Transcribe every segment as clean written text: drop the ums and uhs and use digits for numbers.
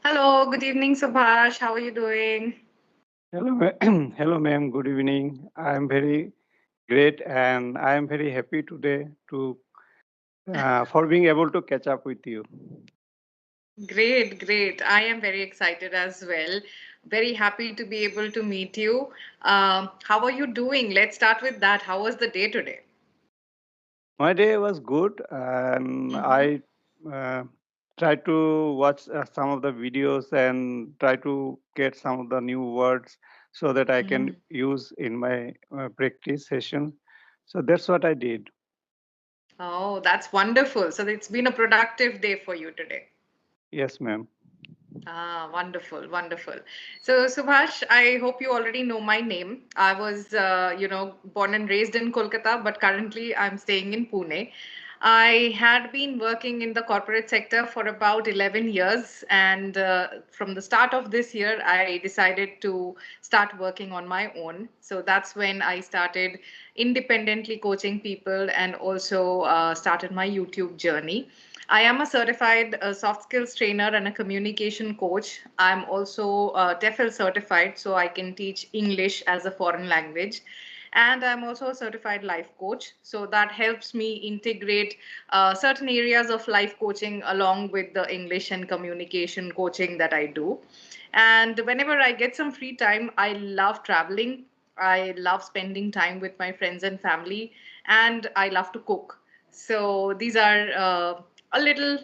Hello, good evening, Subhash. How are you doing? Hello, hello, ma'am. Good evening. I am very great, and I am very happy today to for being able to catch up with you. Great, great. I am very excited as well. Very happy to be able to meet you. How are you doing? Let's start with that. How was the day today? My day was good, and Mm-hmm. I tried to watch some of the videos and try to get some of the new words so that I can Mm. use in my practice session. So that's what I did. Oh, that's wonderful. So it's been a productive day for you today. Yes, ma'am. Ah, wonderful, wonderful. So, Subhash, I hope you already know my name. I was, born and raised in Kolkata, but currently I'm staying in Pune. I had been working in the corporate sector for about 11 years, and from the start of this year, I decided to start working on my own. So that's when I started independently coaching people and also started my YouTube journey. I am a certified soft skills trainer and a communication coach. I'm also TEFL certified, so I can teach English as a foreign language. And I'm also a certified life coach. So that helps me integrate certain areas of life coaching along with the English and communication coaching that I do. And whenever I get some free time, I love traveling. I love spending time with my friends and family, and I love to cook. So these are a little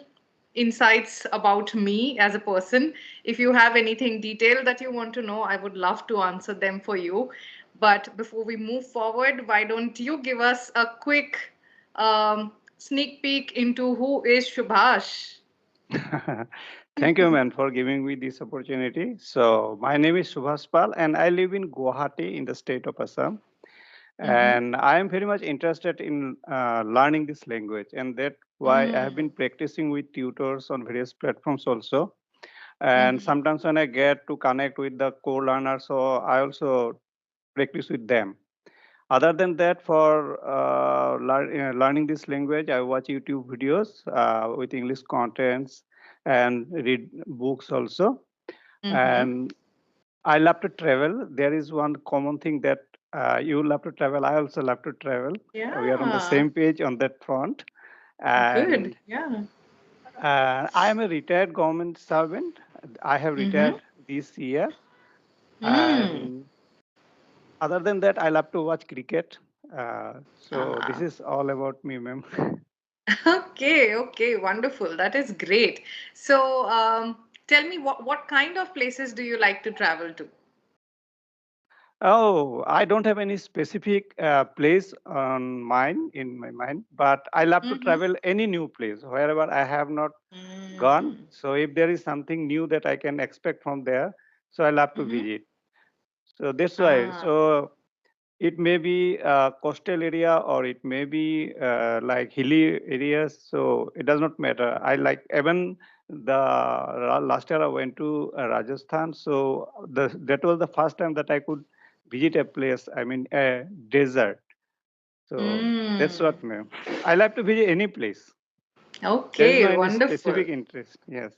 insights about me as a person. If you have anything detailed that you want to know, I would love to answer them for you. But before we move forward, why don't you give us a quick sneak peek into who is Shubhash? Thank you, man, for giving me this opportunity. So, my name is Subhash Pal, and I live in Guwahati in the state of Assam. Mm-hmm. And I am very much interested in learning this language, and that's why I have Mm. been practicing with tutors on various platforms also. And Mm-hmm. sometimes when I get to connect with the co-learners, so I also practice with them. Other than that, for learning this language, I watch YouTube videos with English contents and read books also. Mm-hmm. And I love to travel. There is one common thing that you love to travel. I also love to travel. We are on the Yeah, same page on that front. And good. Yeah. I am a retired government servant. I have Mm-hmm. retired this year. Mm. And other than that, I love to watch cricket. So this Ah. is all about me, ma'am. Okay, okay, wonderful. That is great. So, tell me what kind of places do you like to travel to? Oh, I don't have any specific place on mind in my mind, but I love to Mm-hmm. travel any new place wherever I have not gone. Mm. So if there is something new that I can expect from there, so I love to Mm-hmm. visit. So that's why. Ah. So it may be a coastal area or it may be like hilly areas. So it does not matter. I like even the last year I went to Rajasthan. So that was the first time that I could visit a place. I mean a desert. So that's Mm. what, ma'am. I like to visit any place. There is no Okay, any wonderful. specific interest. Yes.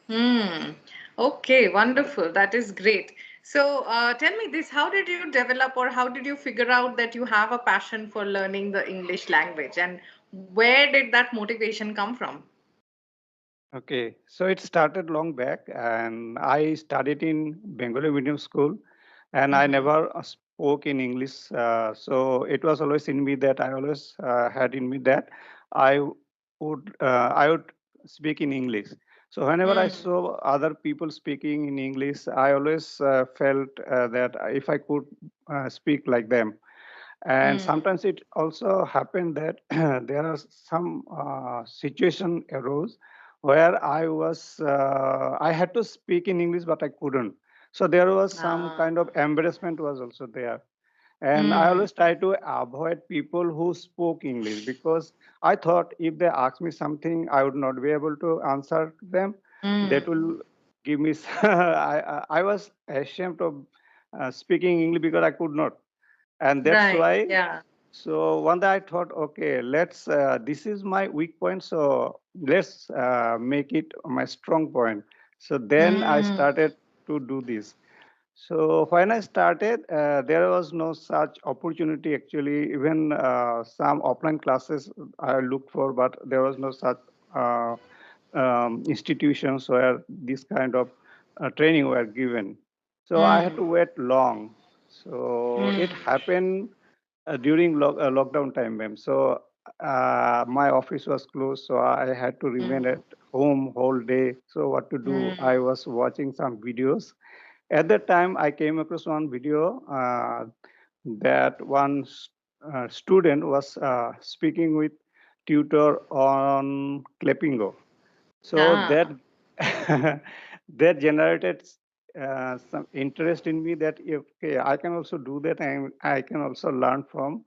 Hmm. Okay, wonderful. That is great. So, tell me this, how did you develop or how did you figure out that you have a passion for learning the English language and where did that motivation come from? Okay, so it started long back, and I studied in Bengali medium school, and I Mm-hmm. never spoke in English. So it was always in me that I always had in me that I I would speak in English. So whenever I Mm. saw other people speaking in English, I always felt that if I could speak like them. And Mm. sometimes it also happened that there are some situation arose where I had to speak in English, but I couldn't. So there was some Ah. kind of embarrassment was also there. And I Mm. always try to avoid people who spoke English because I thought if they ask me something, I would not be able to answer them. That Mm. will give me, I was ashamed of speaking English because I could not, and that's Right. why. Yeah. So one day I thought, okay, let's this is my weak point, so let's make it my strong point. So then I started to do this. So when I started, there was no such opportunity actually. Even some offline classes I looked for, but there was no such uh, institutions where this kind of training were given. So I had to wait long. So it happened during lockdown time, ma'am. So my office was closed, so I had to remain at home whole day. So what to do? I was watching some videos. At that time, I came across one video that student was speaking with tutor on Clepingo. So Ah. that that generated some interest in me that if okay, I can also do that and I can also learn from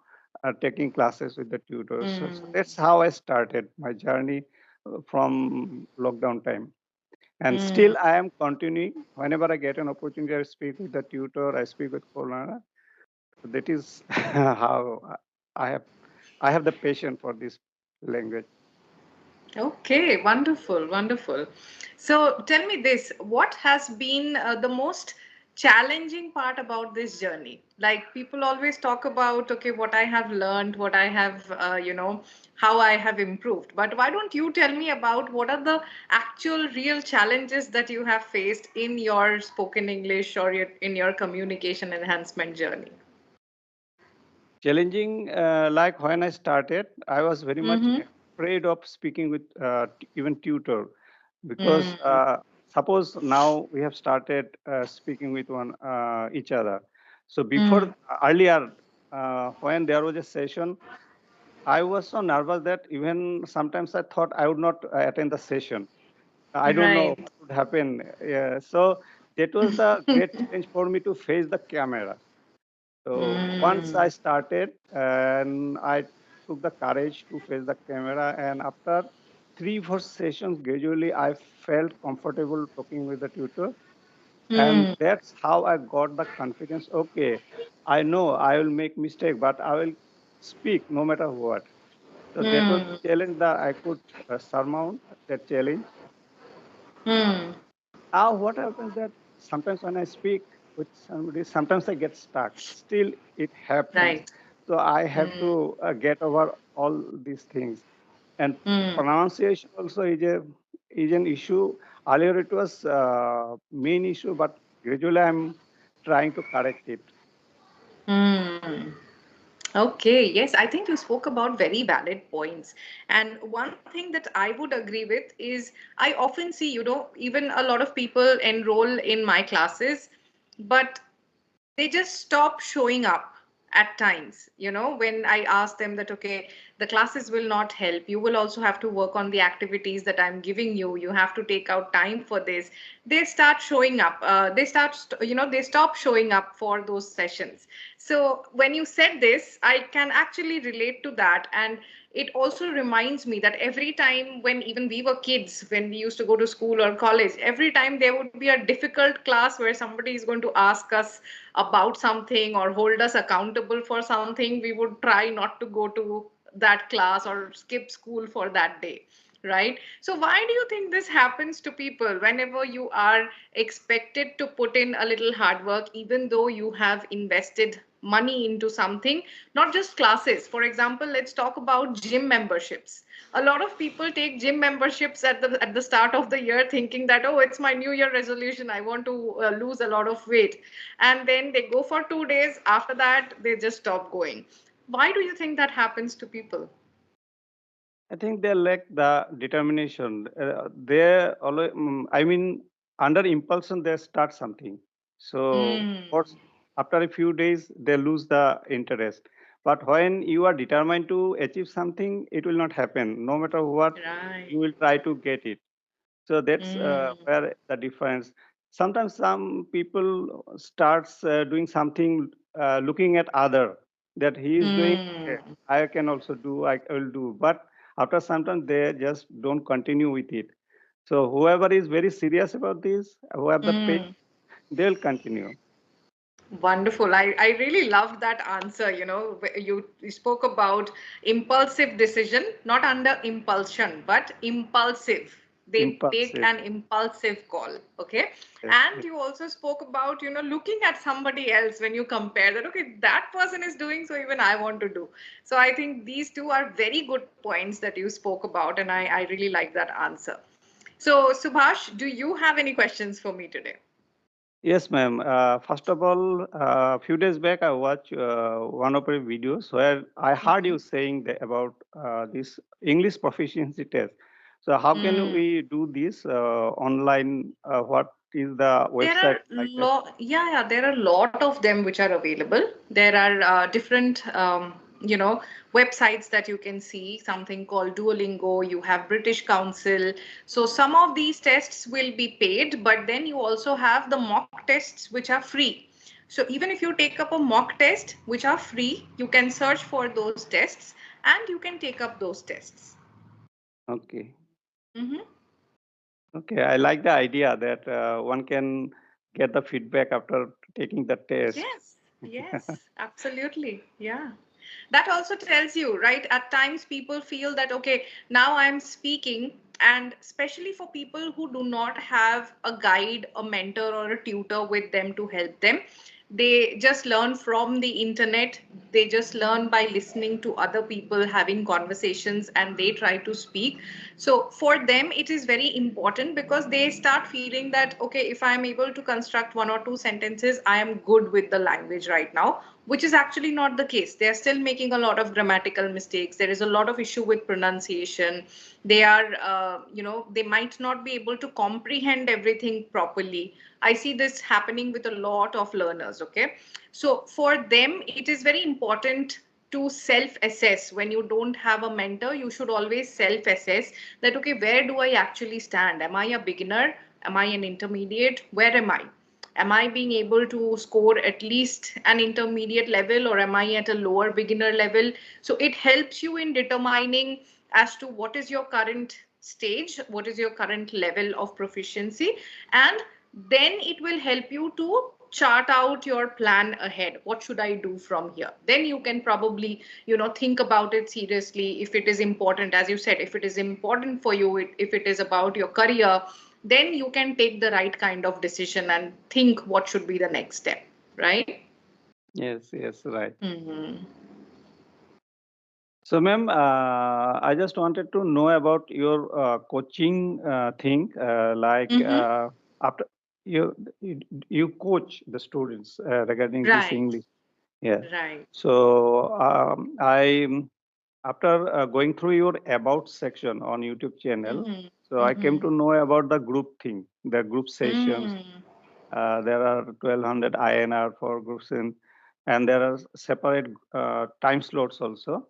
taking classes with the tutors. So that's how I started my journey from lockdown time. And still I am continuing. Whenever I get an opportunity, I speak with the tutor, I speak with Kolana. That is how I have I have the passion for this language. Okay, wonderful, wonderful. So tell me this, what has been the most challenging part about this journey? Like people always talk about, okay, what I have learned, what I have, how I have improved. But why don't you tell me about what are the actual real challenges that you have faced in your spoken English or in your communication enhancement journey? Challenging, like when I started, I was very much Mm-hmm. afraid of speaking with even tutor because Mm, suppose now we have started speaking with one each other. So before mm, earlier, when there was a session, I was so nervous that even sometimes I thought I would not attend the session. I don't know right. what would happen. Yeah, so that was the great challenge for me to face the camera. So once I Mm, started and I took the courage to face the camera, and after 3 4 sessions, gradually I felt comfortable talking with the tutor, and mm, that's how I got the confidence. Okay, I know I will make mistake, but I will speak no matter what. So that was the mm, challenge that I could surmount that challenge. mm. Now, what happens that sometimes when I speak with somebody, sometimes I get stuck. Still, it happens. Right. So I have Mm, to get over all these things. And mm, pronunciation also is an issue. Earlier, it was main issue, but gradually I'm trying to correct it. mm. Okay, yes, I think you spoke about very valid points. And one thing that I would agree with is I often see, even a lot of people enroll in my classes, but they just stop showing up at times, when I ask them that, okay, the classes will not help, you will also have to work on the activities that I'm giving you, you have to take out time for this. They start showing up, they stop showing up for those sessions. So when you said this, I can actually relate to that. And it also reminds me that every time when even we were kids, when we used to go to school or college, every time there would be a difficult class where somebody is going to ask us about something or hold us accountable for something, we would try not to go to that class or skip school for that day, right? So why do you think this happens to people whenever you are expected to put in a little hard work, even though you have invested money into something? Not just classes, for example, let's talk about gym memberships. A lot of people take gym memberships at the start of the year thinking that, oh, it's my new year resolution, I want to lose a lot of weight, and then they go for 2 days, after that they just stop going. Why do you think that happens to people? I think they lack the determination. They always, I mean, under impulsion, they start something. So, for, Mm, after a few days, they lose the interest. But when you are determined to achieve something, it will not happen. No matter what, right. you will try to get it. So that's Mm, where the difference. Sometimes some people starts doing something, looking at other that he is doing. Okay, mm, I can also do. I will do. But after some time, they just don't continue with it. So whoever is very serious about this, who have the pain, mm. they'll continue. Wonderful. I really loved that answer. You spoke about impulsive decision, not under impulsion, but impulsive. They take impulsive. an impulsive call. Okay. Yes, And yes. you also spoke about, looking at somebody else when you compare that, okay, that person is doing, so even I want to do. So I think these two are very good points that you spoke about, and I really like that answer. So, Subhash, do you have any questions for me today? Yes, ma'am. First of all, a few days back, I watched one of your videos where I heard Mhm. you saying this English proficiency test. So, how can Mm. we do this online? What is the There website are like that? yeah, there are a lot of them which are available. There are different, websites that you can see. Something called Duolingo. You have British Council. So some of these tests will be paid, but then you also have the mock tests which are free. So even if you take up a mock test which are free, you can search for those tests and you can take up those tests. Okay. Mm-hmm. Okay. I like the idea that one can get the feedback after taking the test. Yes, yes, absolutely. Yeah. That also tells you, right? At times people feel that, okay, now I'm speaking, and especially for people who do not have a guide, a mentor, or a tutor with them to help them, they just learn from the internet. They just learn by listening to other people having conversations and they try to speak. So for them, it is very important because they start feeling that, okay, if I'm able to construct one or two sentences, I am good with the language right now, which is actually not the case. They are still making a lot of grammatical mistakes. There is a lot of issue with pronunciation. They are, they might not be able to comprehend everything properly. I see this happening with a lot of learners. Okay. So for them, it is very important to self assess. When you don't have a mentor, you should always self assess that, okay, where do I actually stand? Am I a beginner? Am I an intermediate? Where am I? Am I being able to score at least an intermediate level, or am I at a lower beginner level? So it helps you in determining as to what is your current stage, what is your current level of proficiency, and then it will help you to chart out your plan ahead. What should I do from here? Then you can probably, think about it seriously. If it is important, as you said, if it is important for you, if it is about your career, then you can take the right kind of decision and think what should be the next step, right? Yes, yes, right. Mm-hmm. So, ma'am, I just wanted to know about your coaching thing. Mm-hmm. After you, you coach the students regarding this Right, English. Yeah. right. So, I after going through your about section on YouTube channel, Mm-hmm. so I came Mm-hmm. to know about the group thing, the group sessions. Mm. There are 1200 INR for groups and there are separate time slots also.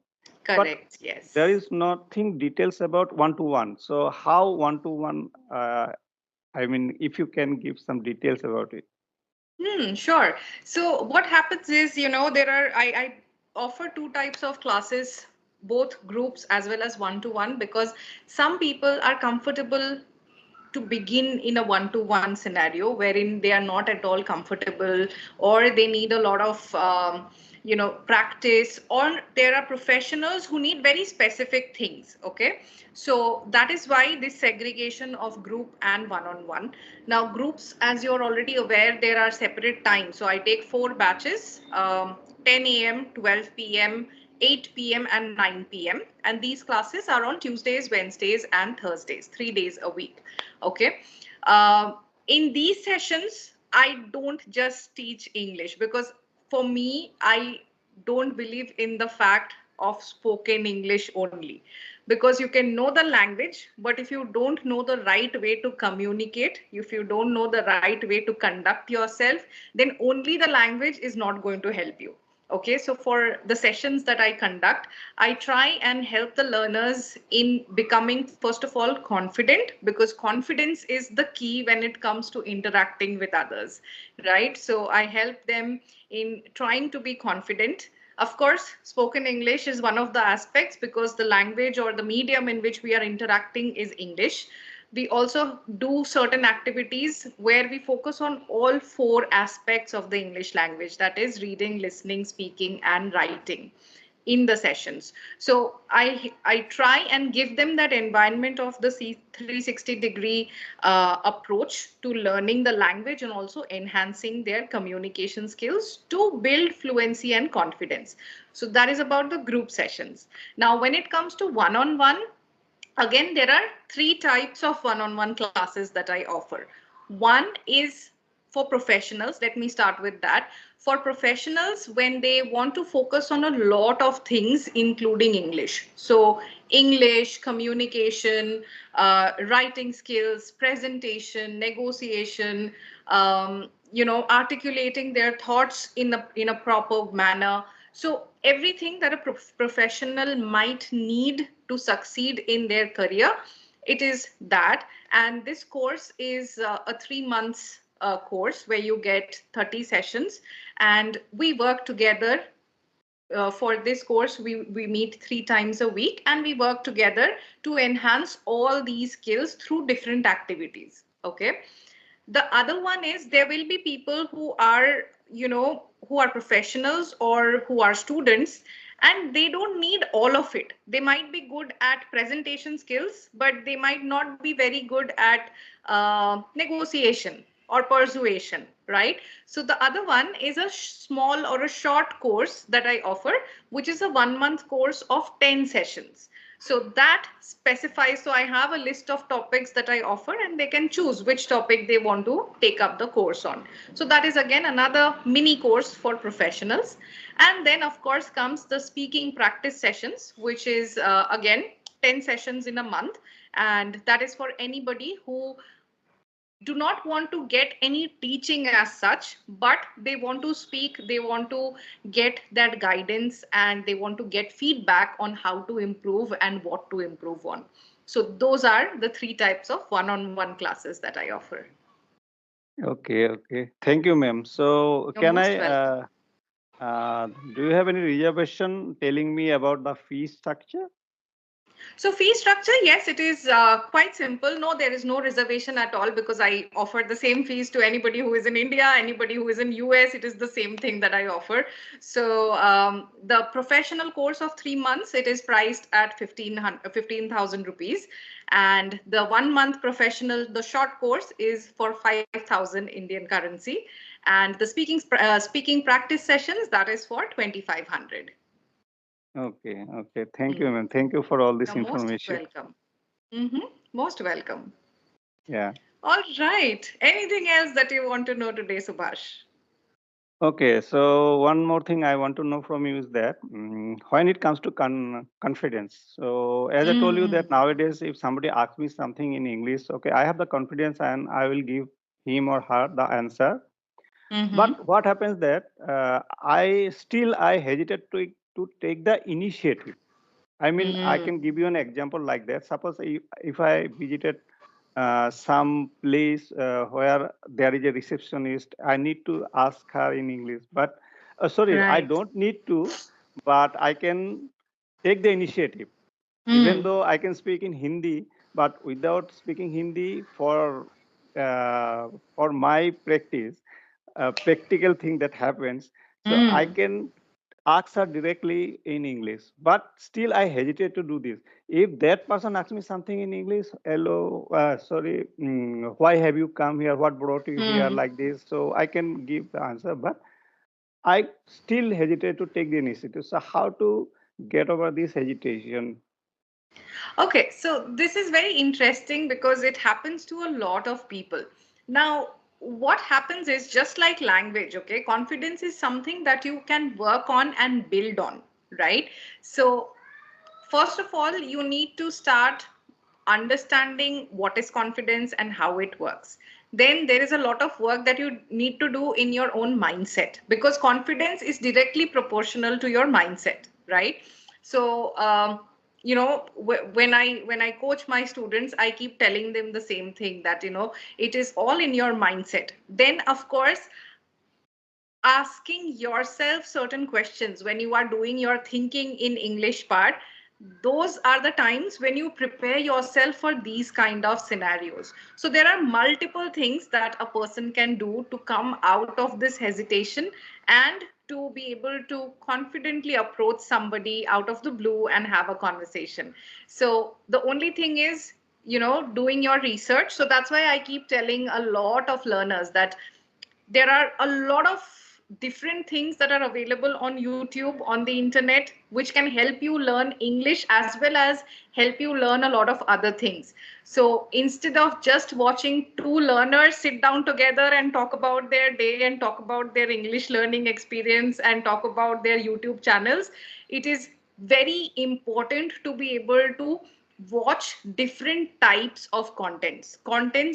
But Correct, there yes. is nothing details about one to one. So how one to one? I mean, if you can give some details about it. Sure. So what happens is, I offer two types of classes, both groups as well as one-to-one, because some people are comfortable to begin in a one-to-one scenario wherein they are not at all comfortable, or they need a lot of practice, or there are professionals who need very specific things. Okay, so that is why this segregation of group and one-on-one. Now groups, as you're already aware, there are separate times. So I take four batches, 10 a.m, 12 p.m, 8 p.m. and 9 p.m. And these classes are on Tuesdays, Wednesdays, and Thursdays, 3 days a week. Okay. In these sessions, I don't just teach English, because for me, I don't believe in the fact of spoken English only, because you can know the language, but if you don't know the right way to communicate, if you don't know the right way to conduct yourself, then only the language is not going to help you. Okay, so for the sessions that I conduct, I try and help the learners in becoming, first of all, confident, because confidence is the key when it comes to interacting with others, right? So I help them in trying to be confident. Of course, spoken English is one of the aspects, because the language or the medium in which we are interacting is English. We also do certain activities where we focus on all four aspects of the English language, that is reading, listening, speaking, and writing. in the sessions. So I try and give them that environment of the 360-degree approach to learning the language and also enhancing their communication skills to build fluency and confidence. So that is about the group sessions. Now, when it comes to one-on-one, again, there are three types of one-on-one classes that I offer. One is for professionals. Let me start with that. For professionals, when they want to focus on a lot of things, including English. So English, communication, writing skills, presentation, negotiation, articulating their thoughts in a proper manner. So everything that a professional might need to succeed in their career, it is that. And this course is a 3 months course where you get 30 sessions, and we work together. For this course, we meet 3 times a week, and we work together to enhance all these skills through different activities. Okay. The other one is there will be people who are, who are professionals or who are students, and they don't need all of it. They might be good at presentation skills, but they might not be very good at negotiation or persuasion, right? So the other one is a small or a short course that I offer, which is a 1 month course of 10 sessions. So that specifies, so I have a list of topics that I offer, and they can choose which topic they want to take up the course on. So that is again another mini course for professionals. And then of course comes the speaking practice sessions, which is again 10 sessions in a month. And that is for anybody who do not want to get any teaching as such, but they want to speak, they want to get that guidance, and they want to get feedback on how to improve and what to improve on. So those are the three types of one-on-one classes that I offer. Okay, okay. Thank you, ma'am. So You're can most I, welcome. do you have any reservation telling me about the fee structure? So fee structure, yes, it is quite simple. No, there is no reservation at all, because I offer the same fees to anybody who is in India, anybody who is in US. It is the same thing that I offer. So the professional course of 3 months, it is priced at 15,000 rupees. And the 1 month professional, the short course, is for 5,000 Indian currency. And the speaking practice sessions, that is for 2,500. Okay, okay. Thank you, ma'am. Thank you for all this You're most information. welcome. Mm-hmm. Most welcome. Yeah. All right. Anything else that you want to know today, Subhash? Okay, so one more thing I want to know from you is that when it comes to confidence. So as I told you Mm, that nowadays, if somebody asks me something in English, okay, I have the confidence and I will give him or her the answer. mm-hmm. But what happens that I hesitate to take the initiative. I mean, I Mm, can give you an example like that. Suppose if I visited some place where there is a receptionist, I need to ask her in English. But sorry, I right. don't need to, but I can take the initiative. Even Mm, though I can speak in Hindi, but without speaking Hindi for my practice, practical thing that happens. So I mm, can ask her directly in English, but still I hesitate to do this. If that person asks me something in English, hello, sorry, why have you come here? What brought you here mm. like this? So I can give the answer, but I still hesitate to take the initiative. So how to get over this hesitation? Okay, so this is very interesting because it happens to a lot of people. Now, what happens is just like language, okay? Confidence is something that you can work on and build on, right? So first of all, you need to start understanding what is confidence and how it works. Then there is a lot of work that you need to do in your own mindset, because confidence is directly proportional to your mindset, right? So when I coach my students, I keep telling them the same thing, that it is all in your mindset. Then of course, asking yourself certain questions when you are doing your thinking in English part, those are the times when you prepare yourself for these kind of scenarios. So there are multiple things that a person can do to come out of this hesitation and to be able to confidently approach somebody out of the blue and have a conversation. So the only thing is, doing your research. So that's why I keep telling a lot of learners that there are a lot of different things that are available on YouTube, on the internet, which can help you learn English as well as help you learn a lot of other things. So instead of just watching two learners sit down together and talk about their day and talk about their English learning experience and talk about their YouTube channels, it is very important to be able to watch different types of contents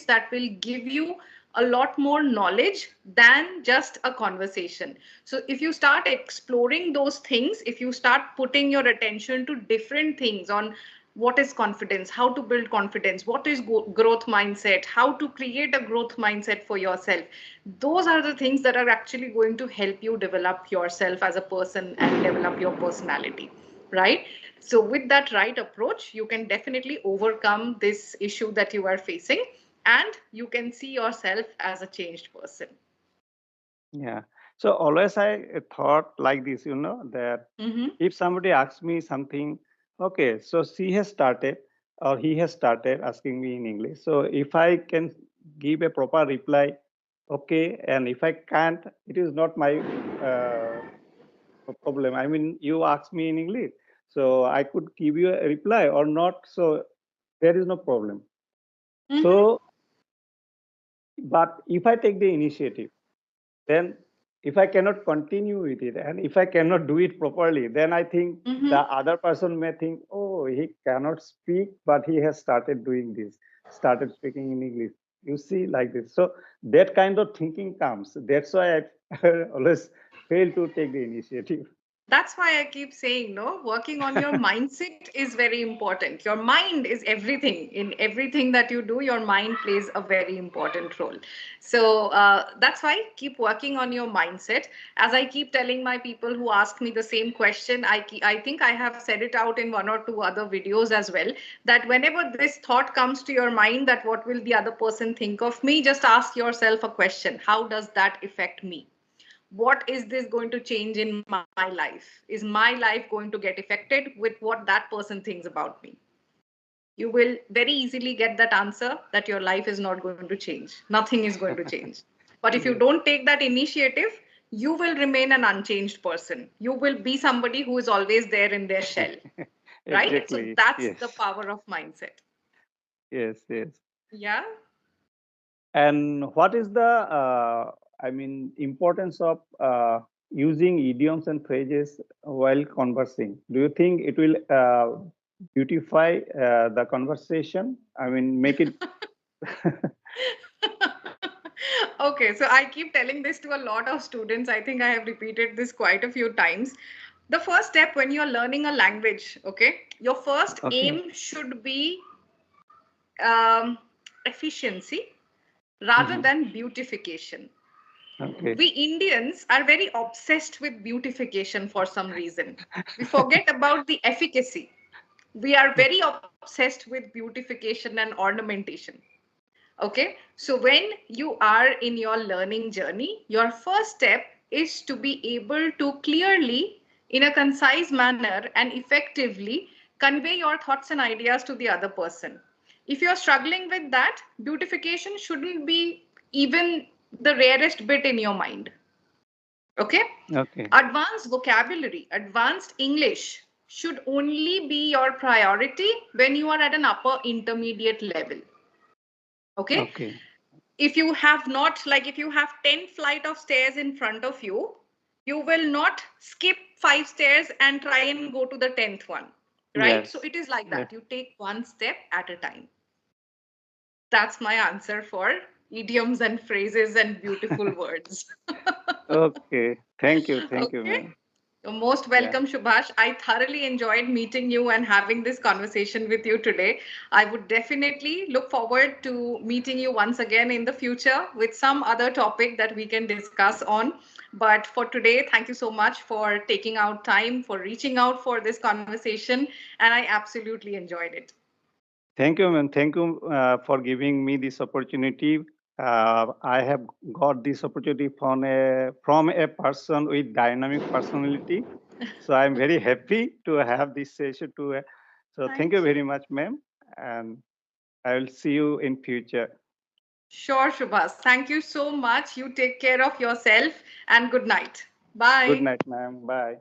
that will give you a lot more knowledge than just a conversation. So if you start exploring those things, if you start putting your attention to different things on what is confidence, how to build confidence, what is growth mindset, how to create a growth mindset for yourself, those are the things that are actually going to help you develop yourself as a person and develop your personality, right? So with that right approach, you can definitely overcome this issue that you are facing, and you can see yourself as a changed person. Yeah. So always I thought like this, that Mm-hmm. if somebody asks me something, okay, so she has started or he has started asking me in English. So if I can give a proper reply, okay, and if I can't, it is not my problem. I mean, you ask me in English, so I could give you a reply or not. So there is no problem. Mm-hmm. So, but if I take the initiative, then if I cannot continue with it and if I cannot do it properly, then I think the Mm-hmm. other person may think, oh, he cannot speak, but he has started doing this, started speaking in English. You see, like this. So that kind of thinking comes. That's why I always fail to take the initiative. That's why I keep saying, no, working on your mindset is very important. Your mind is everything. In everything that you do, your mind plays a very important role. So that's why keep working on your mindset. As I keep telling my people who ask me the same question, I think I have said it out in one or two other videos as well, that whenever this thought comes to your mind that what will the other person think of me, just ask yourself a question. How does that affect me? What is this going to change in my life? Is my life going to get affected with what that person thinks about me? You will very easily get that answer that your life is not going to change. Nothing is going to change. But if you Yes. don't take that initiative, you will remain an unchanged person. You will be somebody who is always there in their shell, right? So Exactly. that's the Yes. power of mindset. Yes. Yes. Yeah. And what is the, I mean, importance of using idioms and phrases while conversing? Do you think it will beautify the conversation? I mean, make it. Okay, so I keep telling this to a lot of students. I think I have repeated this quite a few times. The first step when you're learning a language, okay, your first Okay. aim should be um, efficiency rather Mhm. than beautification. Okay. We Indians are very obsessed with beautification for some reason. We forget about the efficacy. We are very obsessed with beautification and ornamentation. Okay, so when you are in your learning journey, your first step is to be able to clearly, in a concise manner, and effectively convey your thoughts and ideas to the other person. If you're struggling with that, beautification shouldn't be even the rarest bit in your mind. Okay, Okay. advanced vocabulary, advanced English should only be your priority when you are at an upper intermediate level. Okay, Okay. if you have not, like if you have 10 flight of stairs in front of you, you will not skip 5 stairs and try and go to the 10th one, right? So Yes. it is like that, Yes. you take one step at a time. That's my answer for idioms and phrases and beautiful words. Okay. Thank you. Thank you, Okay, ma'am. You're most Yeah. welcome, Subhash. I thoroughly enjoyed meeting you and having this conversation with you today. I would definitely look forward to meeting you once again in the future with some other topic that we can discuss on. But for today, thank you so much for taking out time, for reaching out for this conversation, and I absolutely enjoyed it. Thank you, man. Thank you for giving me this opportunity. I have got this opportunity from a person with dynamic personality. So I'm very happy to have this session to. So thank you Thank very you. much, ma'am, and I will see you in future. Sure, Shubhas. Thank you so much. You take care of yourself and good night. Good Bye. night, ma'am. Bye.